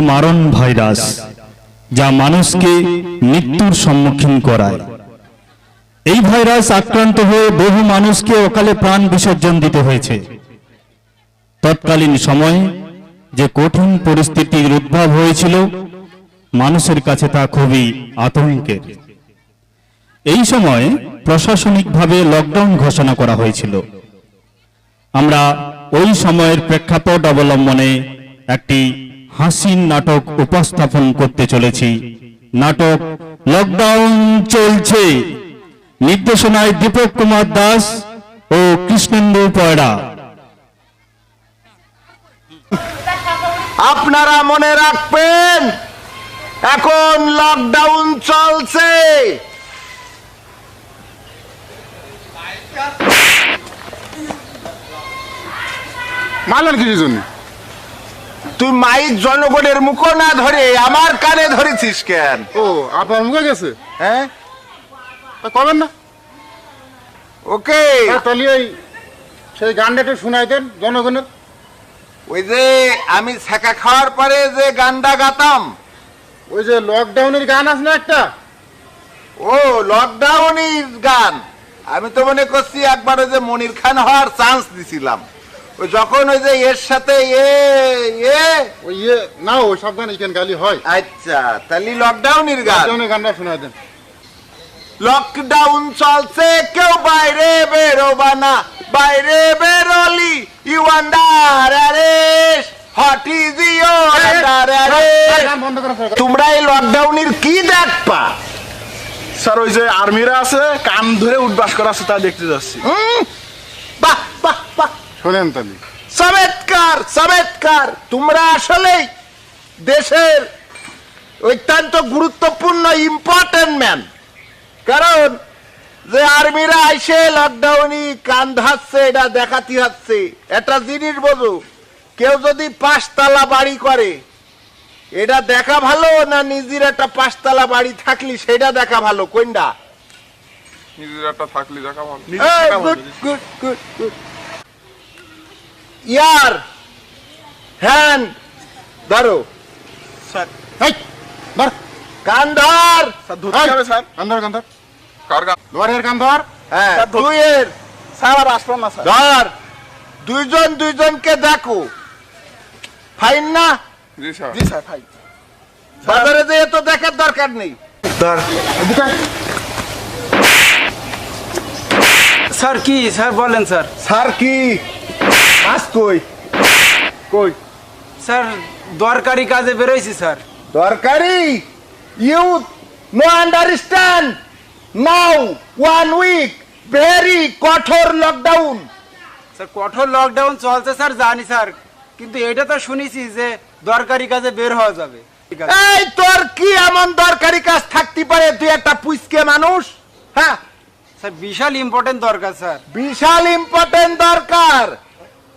মারণ ভাইরাস, যা মানুষকে মৃত্যুর সম্মুখীন করায়। এই ভাইরাস আক্রান্ত হয়ে বহু মানুষকে অকালে প্রাণ বিসর্জন দিতে হয়েছে। তৎকালীন সময়ে যে কঠিন পরিস্থিতির উদ্ভব হয়েছিল, মানুষের কাছে তা খুবই আতঙ্কের। এই সময়ে প্রশাসনিকভাবে লকডাউন ঘোষণা করা হয়েছিল। আমরা ওই সময়ের প্রেক্ষাপট অবলম্বনে একটি হাসির নাটক উপস্থাপন করতে চলেছি। নাটক লকডাউন চলছে, নির্দেশনায় দীপক কুমার দাস ও কৃষ্ণেন্দু পয়রা। আপনারা মনে রাখবেন, এখন লকডাউন চলছে। মারলেন কিছু জন্য? তুই মাইক জনগণের মুখ না ধরে আমার কানে ধরেছিস কেন? ও, আপনার মুখে গেছে? হ্যাঁ, তা করবেন না? ওকে। তাহলে ওই সেই গানটা একটু শোনাই দেন জনগণের। ওই যে আমি ছেঁকা খাওয়ার পরে যে গানটা গাতাম, ওই যে লকডাউনের গান আছে না একটা? ও লকডাউনের গান। আমি তো মনে করছি একবার ওই যে মনির খান হওয়ার চান্স দিছিলাম। ওই যখন ওই যে এর সাথে ওই না, ওই সব গান এখানে গালি হয়। আচ্ছা, তাহলে লকডাউনের গান। লকডাউনের গানটা শোনাই দেন। লকডাউন চলছে, কেউ বাইরে বেরোবা না, বাইরে বেরোলি you under arrest, what is your under arrest. তোমরা এই লকডাউনের কি দেখবা? স্যার, ওই যে আর্মিরা আছে কান ধরে উঠবাস করা আছে, তা দেখতে যাচ্ছি। বাহ বাহ বাহ, শোনেন তাহলে। চমৎকার চমৎকার। তোমরা আসলেই দেশের অত্যন্ত গুরুত্বপূর্ণ ইম্পর্টেন্ট ম্যান। কারণ যে আর্মিরা আইসে লকডাউনই কান ধাচ্ছে, এটা দেখাতে হচ্ছে। একটা জিনিস বোঝো, কেউ যদি 5 তলা বাড়ি করে, এটা দেখা ভালো না নিজের একটা 5 তলা বাড়ি থাকলি সেটা দেখা ভালো? কোনটা? নিজের একটা থাকলে দেখা ভালো। Good good good good. Ear hand ধরো। স্যার, এই, ধর। কান ধর। স্যার ধরতে হবে স্যার। গান ধর, গান ধর। কার গান? লোয়ারের গান ধর। হ্যাঁ, স্যার, ধর। দুইয়ের স্যার আর আসলাম না স্যার। ধর। দুইজন দুইজনকে দেখো, ফাইন না? জি স্যার। জি স্যার, ভাই। বাজারে যেয়ে তো দেখার দরকার নেই। এদিকে। স্যার কি স্যার বলেন স্যার। স্যার কি? মাস কই? কই? স্যার দরকারি কাজে বেরোইছি স্যার। দরকারি? You no understand now 1 week very কঠোর লকডাউন। স্যার কঠোর লকডাউন চলছে স্যার, জানি স্যার, কিন্তু এটা তো শুনেছি যে দরকারি কাজে বের হওয়া যাবে। এই তোর কি এমন দরকারি কাজ থাকতে পারে? তুই একটা পুইসকে মানুষ। হ্যাঁ, স্যার বিশাল ইম্পর্টেন্ট দরকার স্যার। বিশাল ইম্পর্টেন্ট দরকার।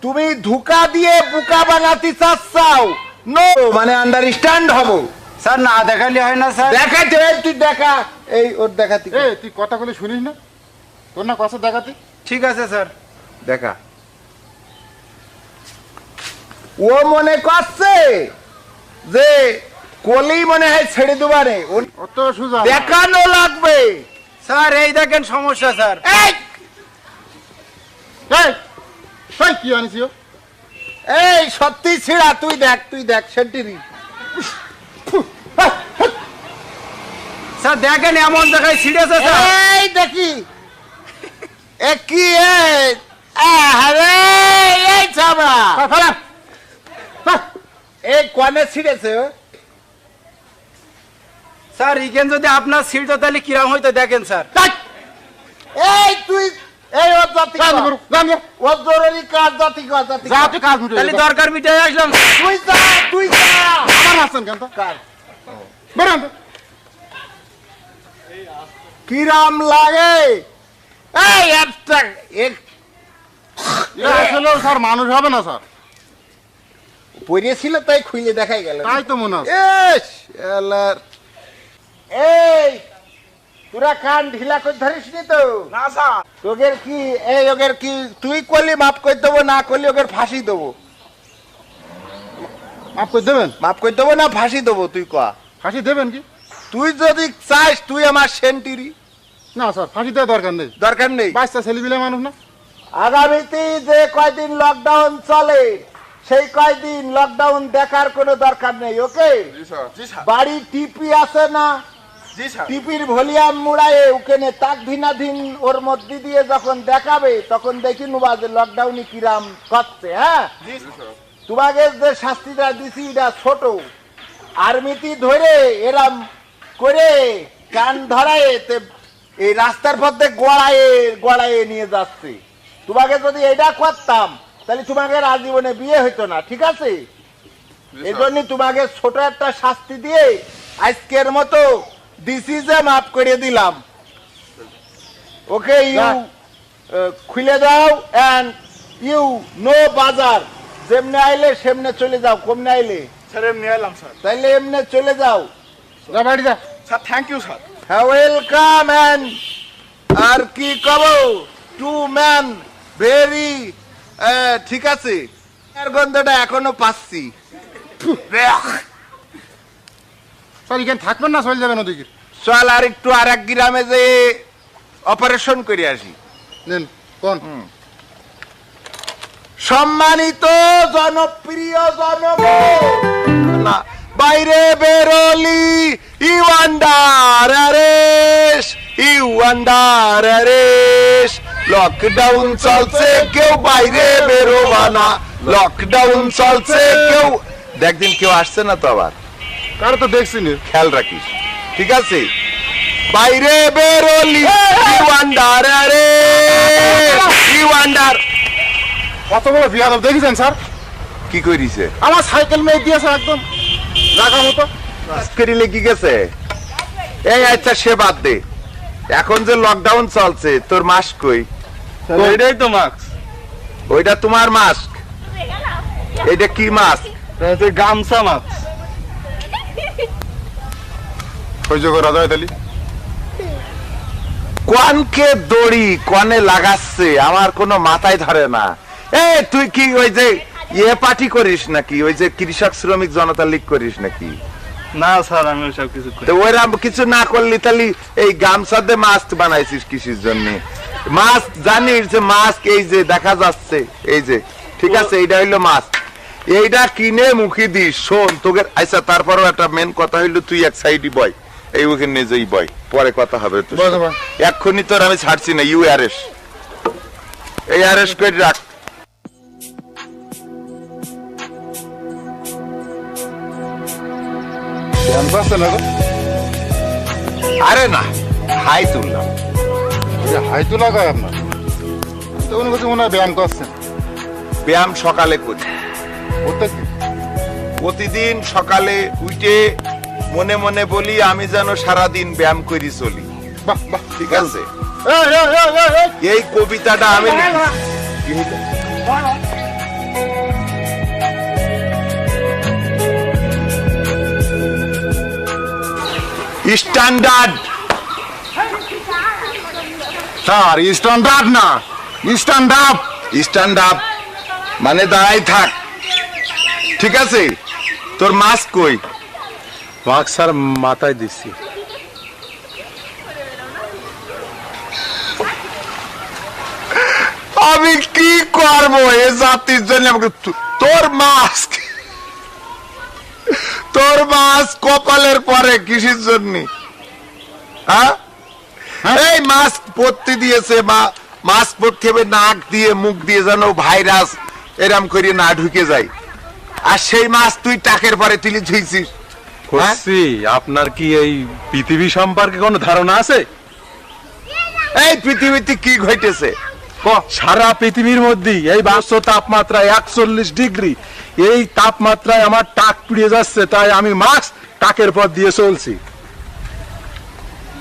তুমি ধোঁকা দিয়ে বুকা বানাতে চাচ্ছাও? নো মানে আন্ডারস্ট্যান্ড হবো। স্যার না দেখালে হয় না স্যার। দেখাতে তুই দেখা, এই ওর দেখাতে এই, তুই কথা বলে শুনিস না? তোর না কথা দেখাতে? ঠিক আছে স্যার। দেখা। ও মনে করছে যে কলি মনে হয় ছেড়ে দেবারে, অত সুজা না। দেখানো লাগবে। স্যার এই দেখেন সমস্যা স্যার। এই এই, এই, কি আনিস ও? এই সত্যি ছিড়া, তুই দেখ তুই দেখ সেন্টিরি। স্যার দেখেন এমন জায়গায় ছিড়েছে স্যার। এই দেখি এ কি? আরে এই চামড়া ফেলা। এই কনে ছিড়েছে? স্যার ইগেন যদি আপনার ছিড়তো তাহলে কিরম হইতো দেখেন স্যার। এই তুই এই ওর জাতি গান করু, গান কর। ওর জরুরি কাজ জাতি কর, জাতি যা, কর। তুই কাজ মিটে তাহলে যা। দরকার মিটাই আসলাম স্যার। তুই যা তুই যা। আমার আসছেন কেন তো? কার বেরোন তো। কিরাম লাগে? এই একটা এরা আসলে স্যার মানুষ হবে না স্যার। পড়িয়েছিল তাই খুলে দেখাই গেল। তাই তো মনে হয়। এস এলার। এই তোরা কান ঢিলা করে ধরিস নি তো? না স্যার। তোগের কি এই ওগের কি তুই করলি মাফ করে দেবো, না করলি ওগের ফাঁসি দেবো। মাফ করে দেবেন? মাফ করে দেবো না ফাঁসি দেবো তুই কয়া? ফাঁসি দেবেন কি? তুই যদি চাস তুই আমার সেন্টিরি। না স্যার, ফাঁসি দেওয়ার দরকার নেই। দরকার নেই। বাচ্চা ছেলেপিলে মানুষ না। আগামীতে যে কয়দিন লকডাউন চলে সেই কয়দিন লকডাউন দেখার কোনো দরকার নেই। ওকে? জি স্যার। বাড়ি টিপি আছে না? জি স্যার। টিপির ভলিউম মুড়ায়ে ওখানে তাক ধিনাধীন ওর মধ্যে দিয়ে যখন দেখাবে তখন দেখি নুবা যে লকডাউনই কিরাম করছে। হ্যাঁ, জি স্যার। তোমাকে যে শাস্তিটা দিছি এটা ছোট। আর্মিতি ধরে এরাম করে কান ধরায় এই রাস্তার পথে গড়ায়ে নিয়ে যাচ্ছে। তোমাকে যদি এটা করতাম তাহলে তোমাকে আজীবনে বিয়ে হইতো না। ঠিক আছে? এই জন্য তোমাকে ছোট একটা শাস্তি দিয়ে আজকের মতো ডিসিজে মাফ করে দিলাম। ওকে, ইউ খুলে দাও এন্ড ইউ নো বাজার। যেমনে আইলে সেমনে চলে যাও, কমনে আইলে স্যার এমনি এলাম স্যার। তাইলে এমনে চলে যাও। যা বাড়ি যা। Sir thank you sir. হ্যাঁ, ওয়েলকাম। এন্ড আর কি কব, টু ম্যান ভেরি ঠিক আছে। এর গন্ধটা এখনো পাচ্ছি। স্যার এখানে থাকবেন না, চলে যাবেন ওদিকে। চল আর একটু আর এক গ্রামে যে অপারেশন করে আসি। নেন কোন? সম্মানিত জনপ্রিয় জনগণ, বাইরে বেরোলি you under arrest, you under arrest. Lockdown চলছে, কেউ বাইরে বেরোবা না। লকডাউন চলছে, কেউ দেখদিন কেউ আসছে না তো আবার। কারো তো দেখছি না। খেয়াল রাখিস, ঠিক আছে? বাইরে বেরোলি you under arrest, you under. কত বড় বিয়াদব দেখেছেন স্যার? কি করিছে? আমার সাইকেল মেয়ে দিয়েছে একদম রাখা মতো। করিলে কি গেছে? এই আচ্ছা সে বাদ দে, এখন যে লকডাউন চলছে তোর মাস্ক কই? এটাই তো মাস্ক। ওইটা তোমার মাস্ক? এটা কি মাস্ক? গামছা মাস্ক। সহ্য করা যায় তাহলে? কোনকে দড়ি কনে লাগাচ্ছে আমার কোনো মাথায় ধরে না। এই তুই কি ওই যে ইয়ে পার্টি করিস নাকি? ওই যে কৃষক শ্রমিক জনতা লীগ করিস নাকি? না স্যার, আমি ওসব কিছু করি তো ওইরকম কিছু না করলি তাহলে এই গামছা দিয়ে মাস্ক বানাইছিস কিসের জন্য? মাস্ক জানিস যে মাস্ক এই যে দেখা যাচ্ছে, এই যে ঠিক আছে, এইটা হইলো মাস্ক। এইটা কিনে মুখে দিস। শোন তোকে, আচ্ছা তারপরও একটা মেন কথা হইলো তুই এক সাইডই বয়, এই ওখানে নিজেই বয়, পরে কথা হবে। তুই এক্ষুনি তোর আমি ছাড়ছি না। ইউ অ্যারেস্ট, এই অ্যারেস্ট করে রাখ। ব্যায়াম করছেন না? আরে না, হাই তুললাম। হাই তো লাগায় আপনার তো উনি বলছে মনে হয় ব্যায়াম করছেন। ব্যায়াম সকালে করি, করতে কি? প্রতিদিন সকালে উঠে মনে মনে বলি আমি যেন সারাদিন ব্যায়াম করি চলি। বাহ বাহ, ঠিক আছে? এই, এই, এই, এই, এই। এই কবিতাটা আমি কি হইলো? স্ট্যান্ডার্ড স্যার স্ট্যান্ডার্ড না, স্ট্যান্ড আপ। স্ট্যান্ড আপ মানে দাঁড়াই থাক, ঠিক আছে? তোর মাস্ক কই? মাস্ক স্যার মাথায় দিচ্ছি। আমি কি করবো এ জাতির জন্য? আমাকে তোর মাস্ক, তোর মাস্ক কপালের পরে কিসের জন্য? হ্যাঁ, এই মাস্ক পরতে দিয়েছে, মাস্ক পরতে হবে নাক দিয়ে মুখ দিয়ে যেন ভাইরাস এরম করে না ঢুকে যায়। আর সেই মাস্ক তুই টাকের পরে তুলে ধুইছিস। করছি। আপনার কি এই পৃথিবী সম্পর্কে কোনো ধারণা আছে? এই পৃথিবীতে কি ঘটেছে? সারা পৃথিবীর মধ্যে এই বাস্ত তাপমাত্রা 41 ডিগ্রি, এই তাপমাত্রায় আমার টাক পুড়িয়ে যাচ্ছে, তাই আমি মাস্ক টাকের পর দিয়ে চলছি।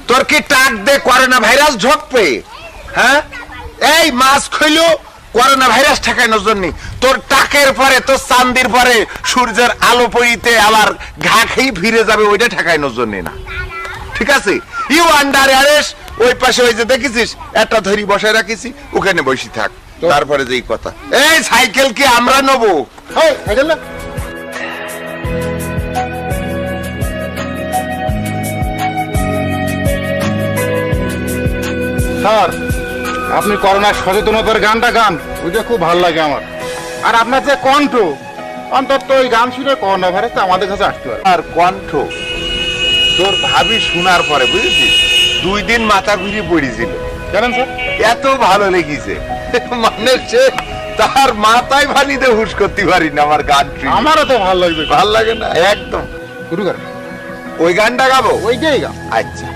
তোর কি টাক দে করোনা ভাইরাস ঢোকবে? হ্যাঁ, এই মাস্ক হইলো করোনা ভাইরাস ঠেকানোর জন্য। তোর টাকের পরে, তোর চান্দির পরে সূর্যের আলো পড়িতে আবার ঘা খেয়ে ফিরে যাবে, ওইটা ঠেকানোর জন্য না। ঠিক আছে? You under arrest. ওই পাশে ওই যে দেখেছিস একটা ধরি বসায় রাখিছি, ওখানে বসে থাক। তারপরে যেই কথা, এই সাইকেল কি আমরা নেবো? এই সাইকেল না। স্যার আপনি করোনার সচেতনতার গানটা গান ওইটা খুব ভালো লাগে আমার। আর আপনার যে কণ্ঠ, অন্তত ওই গান শুনে করোনা ভাইরাস আমাদের কাছে আসতে পারে। আর কণ্ঠ তোর ভাবি শোনার পরে বুঝেছিস 2 দিন মাথা ঘুরে পড়েছিল। জানেন স্যার, এত ভালো লেগেছে মানে সে তার মাথায় ভানিতে হুশ করতে পারি না আমার গান শুনে। আমারও তো ভালো লাগবে। ভাল লাগে না একদম। শুরু করেন। ওই গানটা গাবো? ওইটাই গান। আচ্ছা।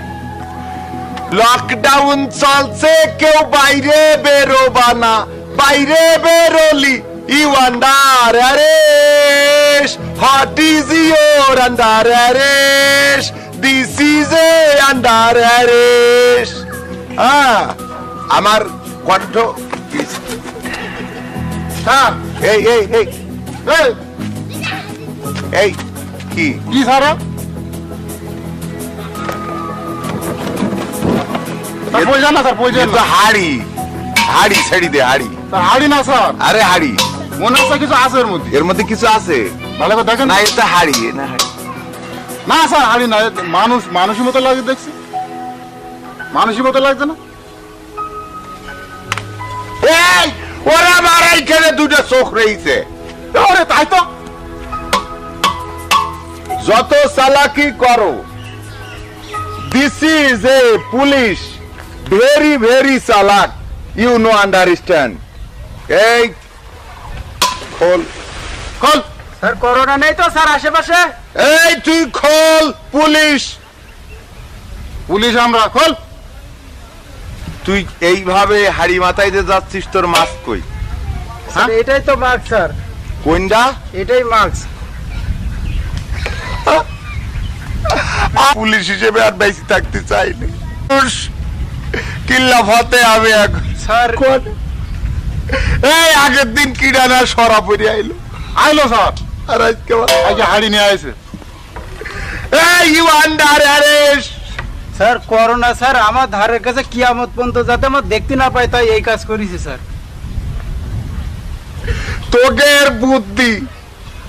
লকডাউন চলছে কেউ বাইরে বেরোবা না, বাইরে বেরোলি you under arrest, what is your under arrest, this is a under arrest. হ্যাঁ আমার কণ্ঠ স্যার এই এই এই এই, এই কি কি স্যার? স্যার পয়সা না স্যার, পয়সা কিন্তু না হাড়ি হাড়ি ছেড়ে দে হাড়ি। স্যার, হাড়ি না স্যার, আরে হাড়ি মনে হচ্ছে কিছু আছে এর মধ্যে। এর মধ্যে কিছু আছে ভালো করে দেখেন। না, এটা হাড়ি না হাড়ি। না স্যার হাড়ি না, মানুষ মানুষের মতো লাগে দেখছি, মানুষের মতো লাগছে না। এই ওরা মারাই খেলে দুটো চোখ রয়েছে। আরে তাই তো। যত চালাকি করো, this is A police very very চালাক, ইউ নো আন্ডারস্ট্যান্ড। এই খোল খোল। স্যার করোনা নেই তো স্যার আশেপাশে? এই তুই খোল, পুলিশ। পুলিশ আমরা, খোল। তুই এইভাবে হাড়ি মাথায় দিয়ে যাচ্ছিস, তোর মাস্ক কই? স্যার এটাই তো মাস্ক স্যার, কোনটা? এটাই মাস্ক। পুলিশ হিসেবে আর বেশি থাকতে চাইনি। কিল্লা ফতে হবে এখন। স্যার কোন এই আগের দিন কিরানা সরা পড়ে আইলো আইলো স্যার, আর আজকে আজকে হাড়ি নিয়ে আইছে। এই you under arrest. Sir corona sir আমার ধারের কাছে কিয়ামত পর্যন্ত যাতে আমার দেখতে না পাই, তাই এই কাজ করেছি স্যার।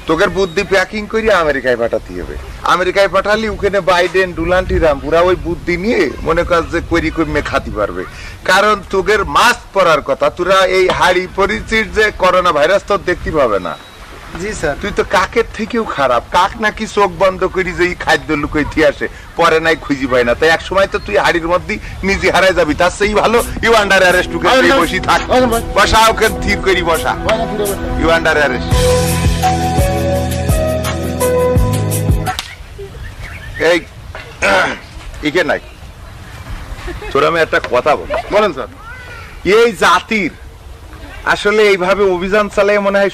তোকের বুদ্ধি প্যাকিং করে আমেরিকায় পাঠাতে হবে। আমেরিকায় পাঠালি ওখানে বাইডেন ডোনাল্ড ট্রাম্প পুরা ওই বুদ্ধি নিয়ে মনে কর যে করি কমে খাতে পারবে। কারণ তোকের মাস্ক পরার কথা, তোরা এই হাড়ি পরিচিত যে করোনা ভাইরাস তোর দেখতে পাবে না। জি স্যার। তুই তো কাকের থেকেও খারাপ। কাক নাকি চোখ বন্ধ করি যে এই খাদ্য লুকাইতে আসে, পরে নাই খুঁজি পায় না। তাই এক সময় তো তুই হাড়ির মধ্যে নিজে হারাই যাবি, তার সেই ভালো ইউ আন্ডার অ্যারেস্ট। বসি থাক, বসা ওকে স্থির করি বসা, ইউ আন্ডার অ্যারেস্ট। এই ইকে নাই তোর আমি একটা কথা বল। বলেন স্যার। এই জাতির আসলে এইভাবে অভিযান চালিয়ে মনে হয়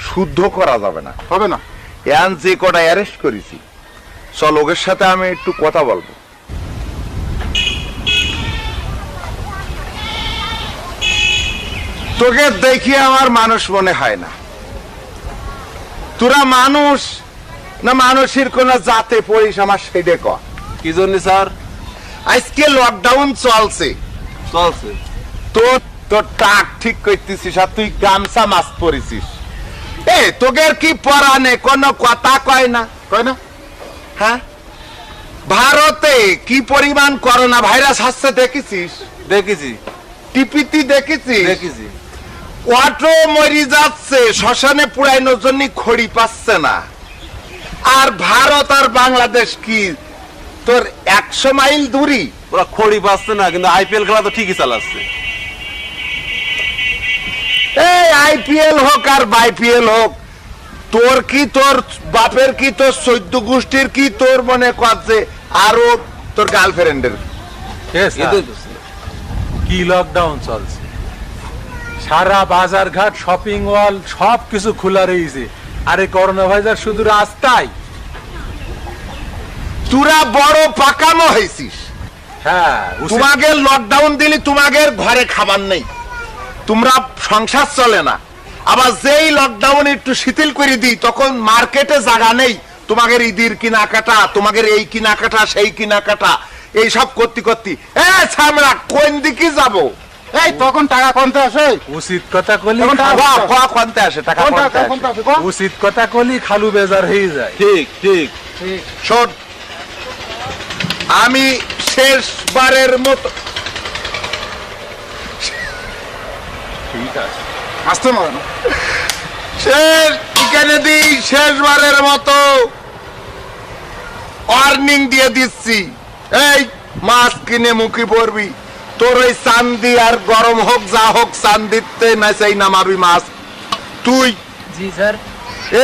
শুদ্ধ করা যাবে না, হবে না। এন যে কটা অ্যারেস্ট করেছি, চল ওদের সাথে আমি একটু কথা বলবো। তোকে দেখি আমার মানুষ মনে হয় না। তোরা মানুষ না মানুষের কোন জাতে পড়িস আমার সেটা কর। কি জন্য স্যার? আজকে লকডাউন চলছে, চলছে। তোর তোর টাক ঠিক করতেছিস আর তুই গামছা মাছ পরেছিস। এ তোদের কি পরানে কোন কথা কয় না? কয় না? হ্যাঁ, ভারতে কি পরিমাণ করোনা ভাইরাস আসছে দেখেছিস? দেখেছি টিপিতে দেখেছিস? দেখেছি। অটো মরি যাচ্ছে, শ্মশানে পুরাইনোর জন্য খড়ি পাচ্ছে না। আর ভারত আর বাংলাদেশ কি তোর 100 মাইল দূরি? ওরা খড়ি পাচ্ছে না, কিন্তু আইপিএল খেলা তো ঠিকই চালাচ্ছে। এই আইপিএল হোক আর বাইপিএল হোক, তোর কি তোর বাপের কি তোর 14 গোষ্ঠীর কি তোর মনে করছে আরো তোর গার্লফ্রেন্ডের? এটাই তো। কি লকডাউন চলছে, সারা বাজার ঘাট শপিং মল সব কিছু খোলা রয়েছে, আরে করোনা ভাইরাস শুধু রাস্তায়। তোরা বড় পাকামো হয়েছিস। হ্যাঁ, তোমাদের লকডাউন দিলে তোমাদের ঘরে খাবার নেই, তোমরা সংসার চলে না। আবার যেই লকডাউন একটু শিথিল করে দিই তখন মার্কেটে জায়গা নেই, তোমাদের ঈদের কেনাকাটা, তোমাদের এই কেনাকাটা সেই কেনাকাটা, এই সব করতে করতে আমরা কোন দিকে যাব? এই তখন টাকা কোনতে আসে? উচিত কথা কলি কোনতে আসে টাকা? কোনতে আসে? উচিত কথা কলি খালু বেজার হয়ে যায়। ঠিক ঠিক। শোন, আমি শেষবারের মতো ঠিক আছে আসতে মারেন শেষ এখানে দিই, শেষবারের মতো ওয়ার্নিং দিয়ে দিচ্ছি, এই মাছ কিনে মুখে পড়বি, তোর ওই চান্দি আর গরম হোক যা হোক চান্দিতে না চাই নামাবি মাছ। তুই জি স্যার।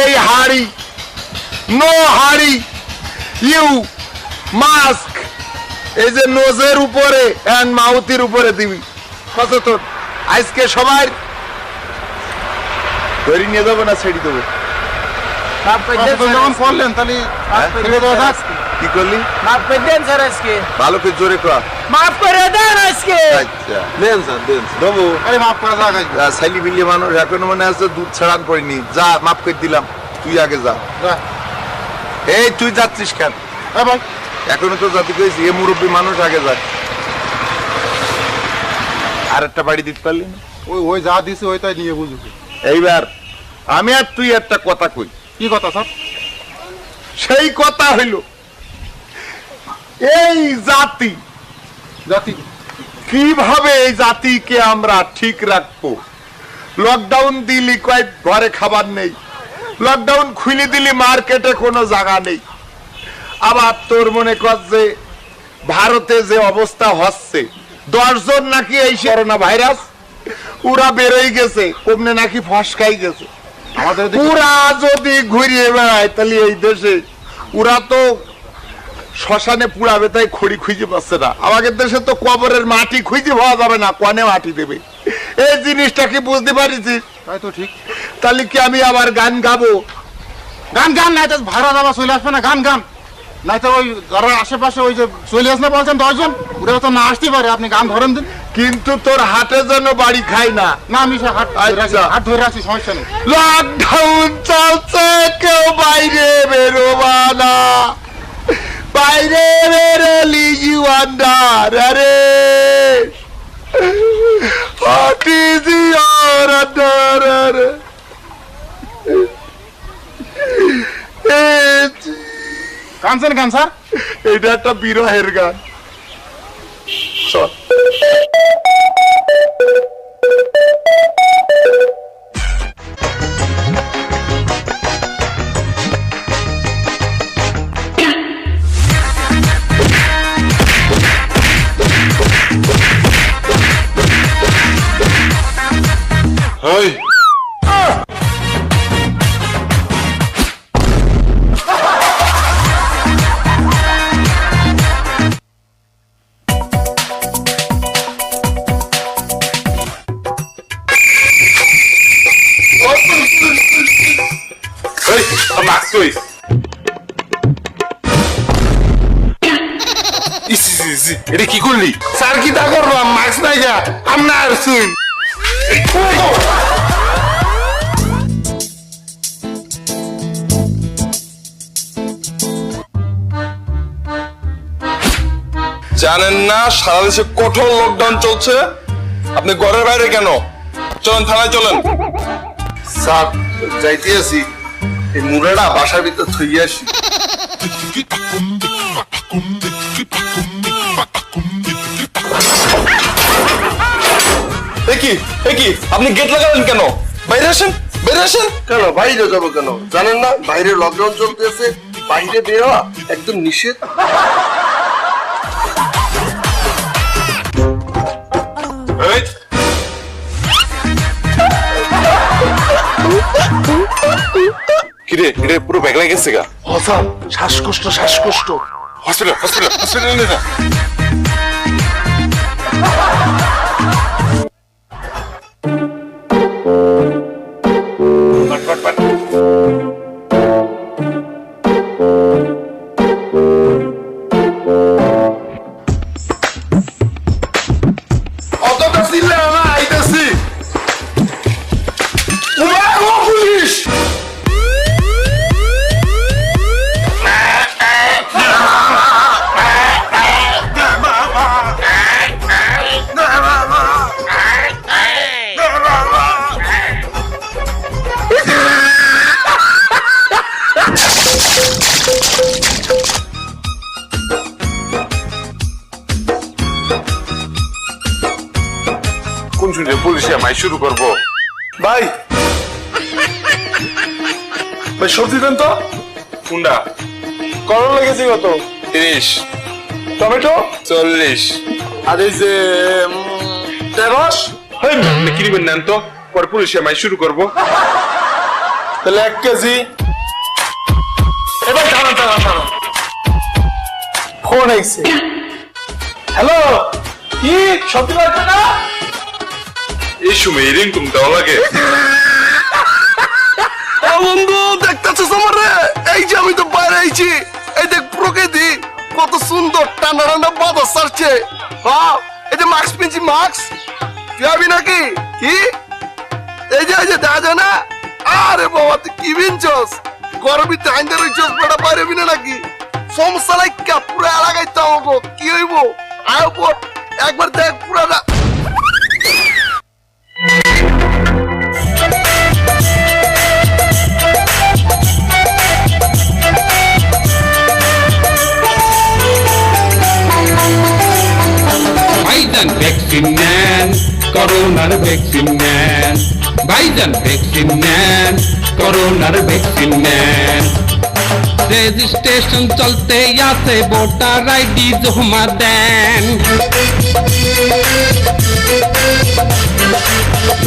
এই হাড়ি, নো হাড়ি, ইউ মাস্ক, এই যে নোজের উপরে এন্ড মাউথের উপরে দিবি সচেতন। আজকে সবাই ধরে নিয়ে যাবো না ছেড়ে দেবো? মাফ করে দেন স্যার। যখন পড়লেন তাহলে ছেড়ে দেওয়া যাক। কি করলি? মাফ করে দেন স্যার আজকে। ভালো করে জোরে কর। মাফ করে দেন আজকে। আচ্ছা দেন স্যার দেন স্যার। দেবো। আরে মাফ করা যাক আজকে। সাইলি বিলি মানুষ এখনো মনে আছে দুধ ছাড়ান পড়িনি, যা মাফ করে দিলাম, তুই আগে যা। যা। এই তুই যাচ্ছিস কেন? হ্যাঁ ভাই এখনো তো জাতি কইছি এ মুরব্বী মানুষ আগে যায়। আর একটা বাড়ি দিতে পারলি না? ওই যা দিছে ওইটাই নিয়ে বুঝুক। এইবার আমি আর তুই একটা কথা কই। কি কথা স্যার? সেই কথা হইল এই জাতি, জাতি কিভাবে এই জাতিকে আমরা ঠিক রাখবো? লকডাউন দিলি কয়েক ঘরে খাবার নেই, লকডাউন খুলে দিলি মার্কেটে কোনো জায়গা নেই। আবার তোর মনে কর যে ভারতে যে অবস্থা হচ্ছে, 10 জন নাকি এই করোনা ভাইরাস ওরা বেরোই গেছে, কমনে নাকি ফসকাই গেছে। আমাদের এদিকে ওরা যদি ঘুরিয়ে বেড়ায় তাহলে এই দেশে ওরা তো শ্মশানে পুড়াবে, তাই খড়ি খুঁজে পাচ্ছে না। আমাদের দেশে তো কবরের মাটি খুঁজে পাওয়া যাবে না, কনে মাটি দেবে? এই জিনিসটা কি বুঝতে পারিস? তাই তো ঠিক। তাহলে কি আমি আবার গান গাবো? গান গান নাই তো ভাড়া দাবা চলে আসবে না, গান গান নাই তো ওই যারা আশেপাশে ওই যে চলে আসলে বলছেন 10 জন, ওরা তো না আসতে পারে, আপনি গান ধরেন দিন। কিন্তু তোর হাটে যেন বাড়ি খাই না। না আমি সে হাত ধরে রাখি, আচ্ছা। হাত ধরে রাখছি, সমস্যা নেই। লকডাউন চলছে, কেউ বাইরে বেরোবা না, বাইরে বেরোলি you under arrest, what is your under arrest. গানছেন গান স্যার? এটা একটা বিরহের গান। চল। ওই এটা কি করলি? স্যার কি তা করবো? মাস্ক নাই যা আমরা আর শুন। জানেন না সারা দেশে কঠোর লকডাউন চলছে? আপনি ঘরের বাইরে কেন? চলেন থানায় চলেন। স্যার যাইতে আছি, এই মুড়াটা বাসার ভিতর থইয়ে আসি। কি আপনি গেট লাগালেন কেন? বাইরে আসেন, বাইরে আসেন। কেন বাইরে যাবো কেন? জানেন না বাইরে লকডাউন চলতেছে, বাইরে বের হওয়া একদম নিষেধ। এই, কিরে কিরে পুরো ব্যাগ লাগে গেছে গা। হসান শ্বাসকষ্ট শ্বাসকষ্ট। হসপিটাল হসপিটাল হসপিটাল নিয়ে যা। অতটা চিল্লা না, আইতেছি। পুলিশ ফোন শুনে পুলিশে আমায় শুরু করবো। ভাই ভাই সবজি দেন তো। কুন্ডা করলা লেগেছে কত? 30, টমেটো 40। আর এই যে ঢেঁড়স আপনি কিনবেন নেন তো, পরে পুলিশে আমায় শুরু করবো। তাহলে 1 কেজি। এবার দাঁড়ান দাঁড়ান দাঁড়ান, ফোন আইছে। হ্যালো, কি সবজি লাগবে না? এই সময় রিংটুন দেওয়া লাগে। ও বন্ধু দেখতেছিস আমারে? এই যে আমি তো বাইরে আইছি, এই দেখ প্রকৃতি কত সুন্দর, ঠান্ডা ঠান্ডা বাতাস ছাড়ছে। হ্যাঁ এই যে মাস্ক পিনছি, মাস্ক যাবি নাকি? কি এই যে দেখা যায় না? আরে বাবা তুই কি বিনছস? গরমে টাইন্ডার হইছস, বেটা বাইরে বিনা নাকি? সমস্যা নাই, পুরো এলাকায় তো আমাকে কি হইব? আয় পর একবার দেখ পুরা ভাইজান ভ্যাকসিন নেন, করোনার ভ্যাকসিন নেন। ভাইজান ভ্যাকসিন নেন, করোনার ভ্যাকসিন নেন। রেজিস্ট্রেশন চলতে আছে, ভোটার আইডি জমা দেন।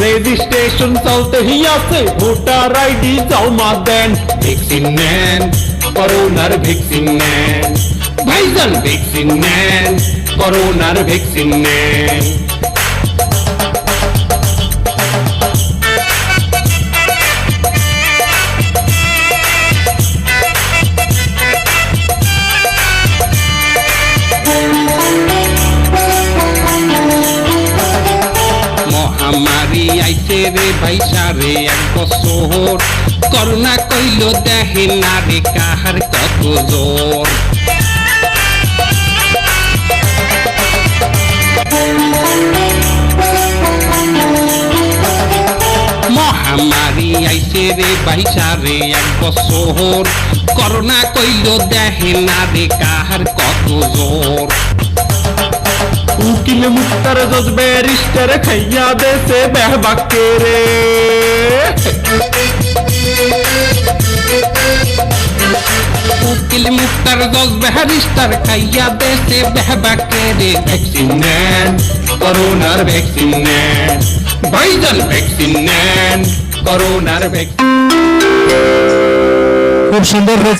রেজিস্ট্রেশন চলতে আছে, ভোটার আইডি জমা দেন। ভ্যাকসিন নেন, করোনার ভ্যাকসিন নেন। ভাইজান ভ্যাকসিন নেন, করোনার ভ্যাকসিন নেন। মহামারী আইছে রে ভাই সারে 1 বছর, করোনা কইল দেখে না রে কাহার কত জোর। মহামারী আইছে রে ভাই সারে 1 বছর, করোনা কইল দেখে না রে কাহার কত জোর। উকিল মুক্তার জজ ব্যারিস্টার খাইয়া দেশে বেহবাকে রে। উকিল মুক্তার জজ ব্যারিস্টার খাইয়া দেশে বেহবাকে রে। ভ্যাকসিন নেন, করোনার ভ্যাকসিন নেন। ভাইজান ভ্যাকসিন নেন, করোনার ভ্যাকসিন। খুব সুন্দর হয়েছে।